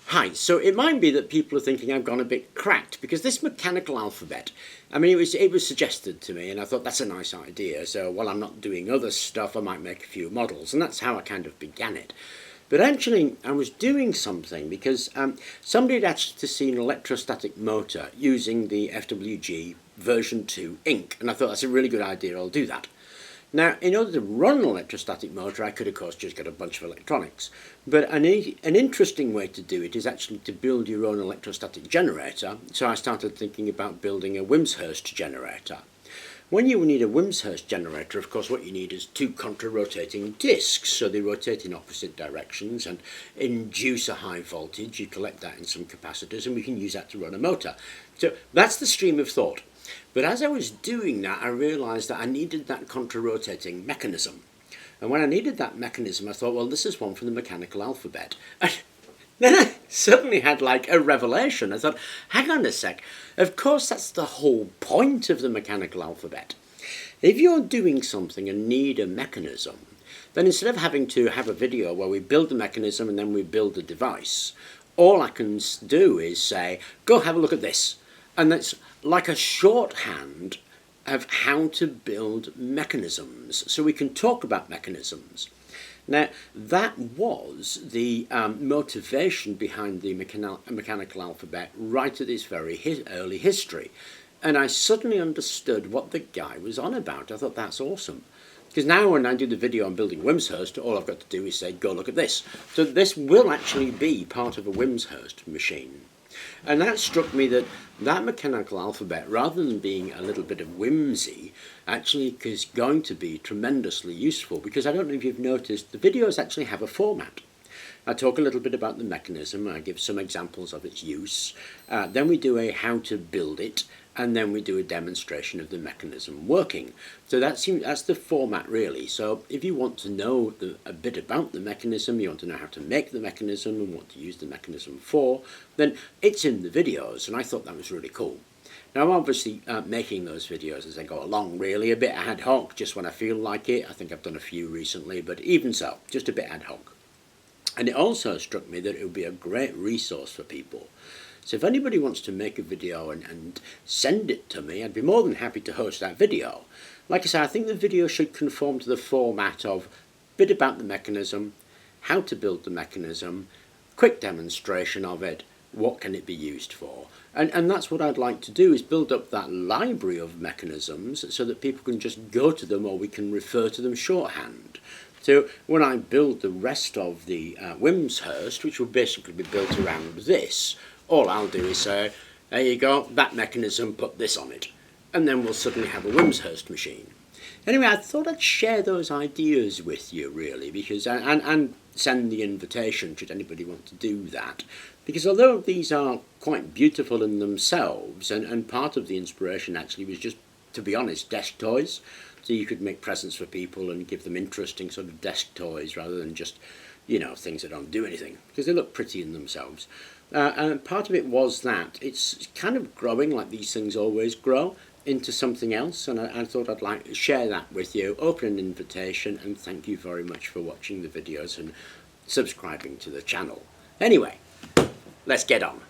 Hi, so it might be that people are thinking I've gone a bit cracked because this mechanical alphabet, I mean, it was suggested to me and I thought that's a nice idea. So while I'm not doing other stuff, I might make a few models, and that's how I kind of began it. But actually, I was doing something because somebody had asked to see an electrostatic motor using the FWG version 2 ink, and I thought that's a really good idea, I'll do that. Now, in order to run an electrostatic motor, I could, of course, just get a bunch of electronics. But an interesting way to do it is actually to build your own electrostatic generator. So I started thinking about building a Wimshurst generator. When you need a Wimshurst generator, of course, what you need is two contra-rotating discs. So they rotate in opposite directions and induce a high voltage. You collect that in some capacitors, and we can use that to run a motor. So that's the stream of thought. But as I was doing that, I realised that I needed that contra-rotating mechanism. And when I needed that mechanism, I thought, well, this is one from the mechanical alphabet. And then I suddenly had like a revelation. I thought, hang on a sec, of course that's the whole point of the mechanical alphabet. If you're doing something and need a mechanism, then instead of having to have a video where we build the mechanism and then we build the device, all I can do is say, go have a look at this. And that's like a shorthand of how to build mechanisms, so we can talk about mechanisms. Now, that was the motivation behind the mechanical alphabet right at its very early history. And I suddenly understood what the guy was on about. I thought, that's awesome. Because now when I do the video on building Wimshurst, all I've got to do is say, go look at this. So this will actually be part of a Wimshurst machine. And that struck me that mechanical alphabet, rather than being a little bit of whimsy, actually is going to be tremendously useful, because I don't know if you've noticed, the videos actually have a format. I talk a little bit about the mechanism, I give some examples of its use, then we do a how to build it, and then we do a demonstration of the mechanism working. So that's the format really. So if you want to know a bit about the mechanism, you want to know how to make the mechanism and what to use the mechanism for, then it's in the videos, and I thought that was really cool. Now I'm obviously making those videos as I go along, really, a bit ad hoc, just when I feel like it. I think I've done a few recently, but even so, just a bit ad hoc. And it also struck me that it would be a great resource for people. So if anybody wants to make a video and send it to me, I'd be more than happy to host that video. Like I say, I think the video should conform to the format of a bit about the mechanism, how to build the mechanism, quick demonstration of it, what can it be used for. And that's what I'd like to do, is build up that library of mechanisms so that people can just go to them, or we can refer to them shorthand. So when I build the rest of the Wimshurst, which will basically be built around this, all I'll do is say, there you go, that mechanism, put this on it. And then we'll suddenly have a Wimshurst machine. Anyway, I thought I'd share those ideas with you, really, because and send the invitation should anybody want to do that. Because although these are quite beautiful in themselves, and part of the inspiration actually was just, to be honest, desk toys. So you could make presents for people and give them interesting sort of desk toys rather than just, things that don't do anything, because they look pretty in themselves. And part of it was that it's kind of growing, like these things always grow, into something else, and I thought I'd like to share that with you, open an invitation, and thank you very much for watching the videos and subscribing to the channel. Anyway, let's get on.